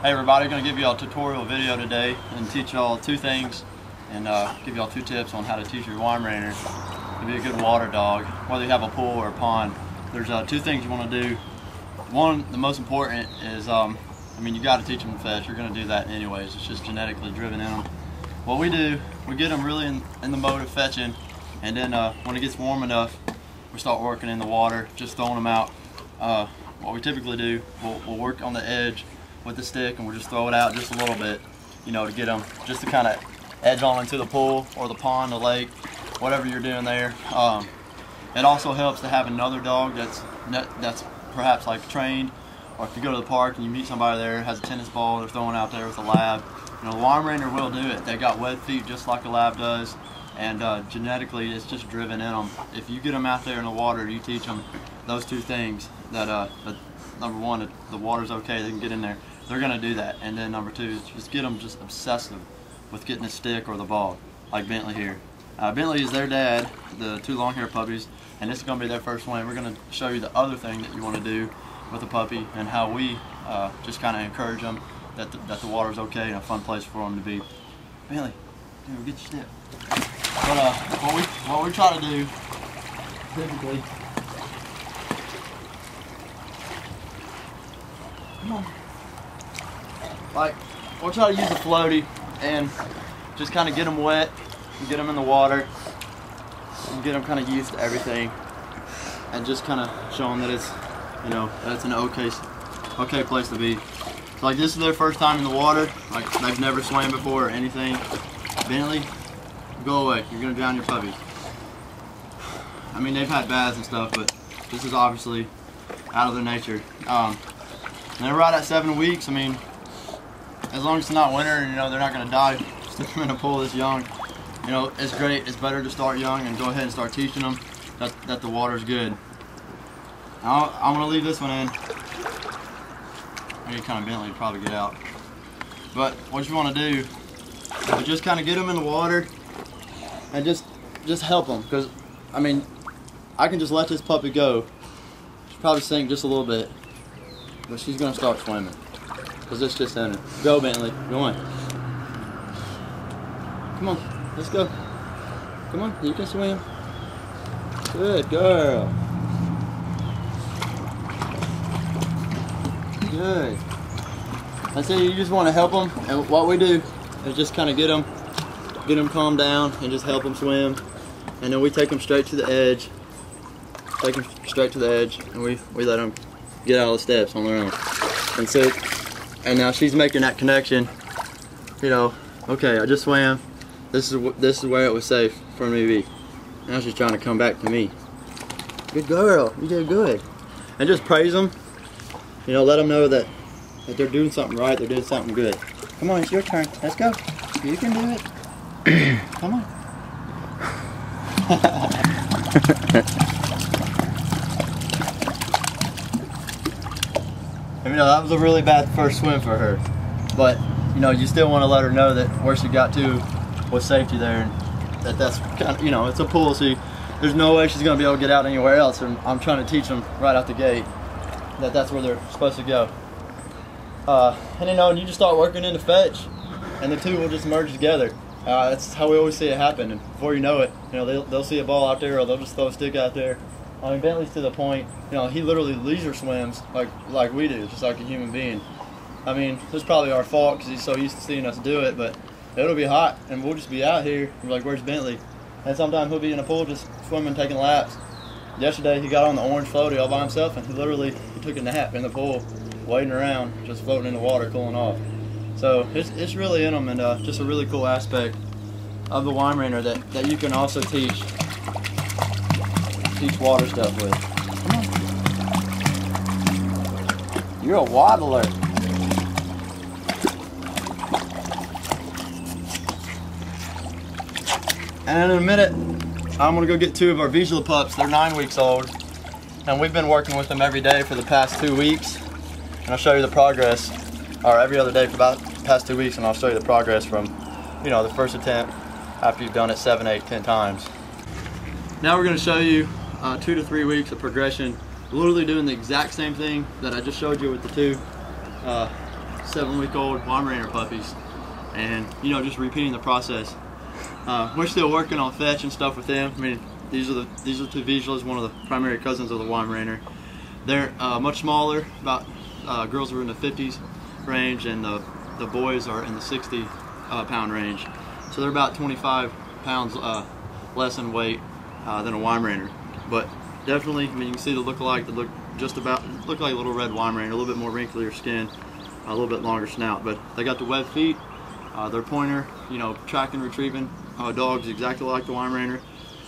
Hey everybody, going to give you all a tutorial video today and teach y'all two things and give y'all 2 tips on how to teach your Weimaraner to be a good water dog, whether you have a pool or a pond. There's 2 things you want to do. One, the most important is, you got to teach them to fetch. You're going to do that anyways. It's just genetically driven in them. What we do, we get them really in the mode of fetching, and then when it gets warm enough, we start working in the water, just throwing them out. What we typically do, we'll work on the edge with the stick, and we'll just throw it out just a little bit, to get them, just to kind of edge on into the pool or the pond, the lake, whatever you're doing there. It also helps to have another dog that's perhaps like trained, or if you go to the park and you meet somebody there has a tennis ball they're throwing out there with a lab. The Weimaraner will do it. They got web feet just like a lab does, and genetically it's just driven in them. If you get them out there in the water, you teach them those 2 things, that number 1, the water's okay, they can get in there, they're going to do that. And then number 2 is just get them just obsessive with getting a stick or the ball, like Bentley here. Bentley is their dad, the 2 long hair puppies, and this is going to be their first one. We're going to show you the other thing that you want to do with a puppy and how we just kind of encourage them that the water's okay and a fun place for them to be. Bentley, dude, get your stick. But what we try to do typically, come on, like we'll try to use a floaty and just kind of get them wet and get them in the water and get them kind of used to everything, and just kind of show them that it's that it's an okay place to be. So like this is their first time in the water, like they've never swam before or anything. Bentley, go away, you're gonna drown your puppies. They've had baths and stuff, but this is obviously out of their nature. And they're right at 7 weeks. As long as it's not winter and they're not gonna die, stick them in a pool this young. It's great. It's better to start young and go ahead and start teaching them that the water's good. I'm gonna leave this one in. Any kind of Bentley would probably get out. But what you want to do is just kind of get them in the water and just help them, because I can just let this puppy go. She'll probably sink just a little bit, but she's gonna start swimming because it's just in her. Go, Bentley, go on. Come on, let's go. Come on, you can swim. Good girl. Good. And so you just want to help them, and what we do is just kind of get them calmed down and just help them swim, and then we take them straight to the edge. Take them straight to the edge, and we let them get out of the steps on their own. And so, and now she's making that connection. Okay, I just swam. This is where it was safe for me to be. Now she's trying to come back to me. Good girl, you did good. And just praise them. Let them know that they're doing something right, they're doing something good. Come on, it's your turn. Let's go. You can do it. Come on. That was a really bad first swim for her. But, you still want to let her know that where she got to was safety there, and that's kind of, it's a pool, so there's no way she's going to be able to get out anywhere else. And I'm trying to teach them right out the gate that's where they're supposed to go. And you just start working in the fetch, and the 2 will just merge together. That's how we always see it happen. And before you know it, they'll see a ball out there, or they'll just throw a stick out there. Bentley's to the point, he literally leisure swims like we do, just like a human being. It's probably our fault because he's so used to seeing us do it, but it'll be hot, and we'll just be out here, and we're like, where's Bentley? And sometimes he'll be in a pool just swimming, taking laps. Yesterday he got on the orange floaty all by himself, and he took a nap in the pool, wading around, just floating in the water, cooling off. So it's really in them, and just a really cool aspect of the Weimaraner that you can also teach water stuff with. Come on. You're a waddler. And in a minute, I'm gonna go get 2 of our Vizsla pups. They're 9 weeks old, and we've been working with them every day for the past 2 weeks. And I'll show you the progress, or every other day for about the past 2 weeks, and I'll show you the progress from, the first attempt after you've done it 7, 8, 10 times. Now we're gonna show you 2 to 3 weeks of progression, literally doing the exact same thing that I just showed you with the 2 7-week-old Weimaraner puppies, and you know, just repeating the process. We're still working on fetch and stuff with them. I mean, these are two Vizslas, one of the primary cousins of the Weimaraner. They're much smaller. About girls are in the 50s range, and the boys are in the 60 pound range. So they're about 25 pounds less in weight than a Weimaraner. But definitely, I mean, you can see the look-alike. They look like little red Weimaraner, a little bit more wrinklier skin, a little bit longer snout. But they got the web feet. They're pointer, you know, track and retrieving dogs exactly like the Weimaraner.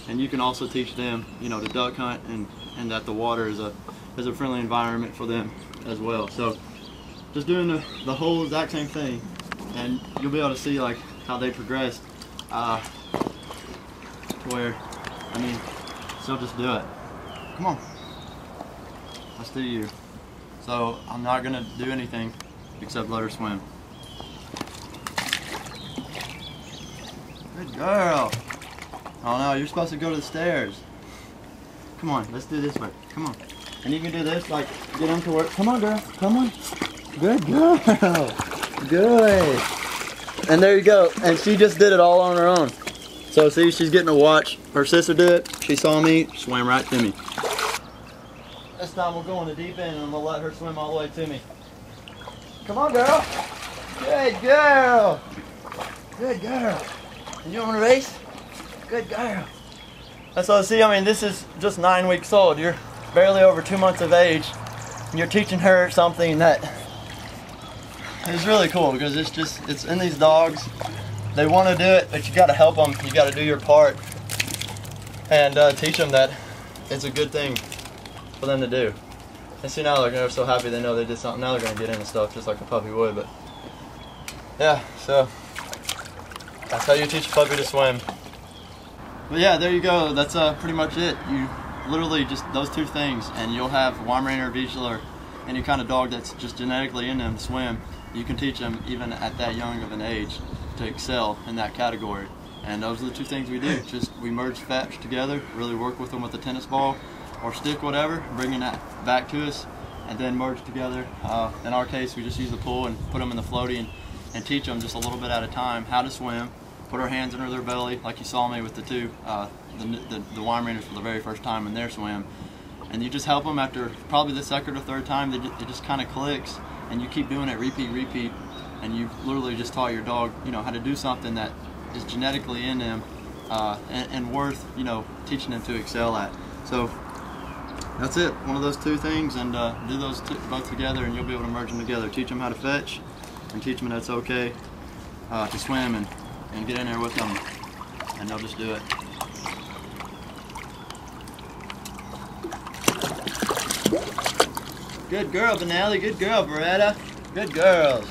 And you can also teach them, you know, to duck hunt and that the water is a friendly environment for them as well. So just doing the whole exact same thing, and you'll be able to see like how they progressed where, I mean, they'll just do it. Come on, let's do you. So I'm not gonna do anything except let her swim. Good girl. Oh no, you're supposed to go to the stairs. Come on, let's do this way. Come on. And you can do this, like, get them to work. Come on, girl. Come on. Good girl. Good. And there you go. And she just did it all on her own. So see, she's getting to watch her sister do it. She saw me, swam right to me. This time we'll go in the deep end and I'm gonna let her swim all the way to me. Come on, girl. Good girl. Good girl. You want to race? Good girl. And so see, I mean, this is just 9 weeks old. You're barely over 2 months of age. And you're teaching her something that is really cool, because it's in these dogs. They want to do it, but you got to help them. You got to do your part and teach them that it's a good thing for them to do. And see, now they're so happy they know they did something. Now they're going to get into stuff just like a puppy would. But yeah, so that's how you teach a puppy to swim. But yeah, there you go. That's pretty much it. You literally just those two things, and you'll have Weimaraner, Vizsla, or any kind of dog that's just genetically in them to swim. You can teach them even at that young of an age to excel in that category. And those are the two things we do. Just we merge fetch together, really work with them with a tennis ball or stick, whatever, bringing that back to us, and then merge together. In our case, we just use the pool and put them in the floaty and teach them just a little bit at a time how to swim. Put our hands under their belly, like you saw me with the two, the Weimaraners for the very first time in their swim. And you just help them after probably the second or third time, it just kind of clicks, and you keep doing it, repeat, and you literally just taught your dog, you know, how to do something that is genetically in them and worth, you know, teaching them to excel at. So that's it, one of those two things, and do those both together, and you'll be able to merge them together. Teach them how to fetch, and teach them that it's okay to swim, and get in there with them, and they'll just do it. Good girl, Benally. Good girl, Beretta. Good girls.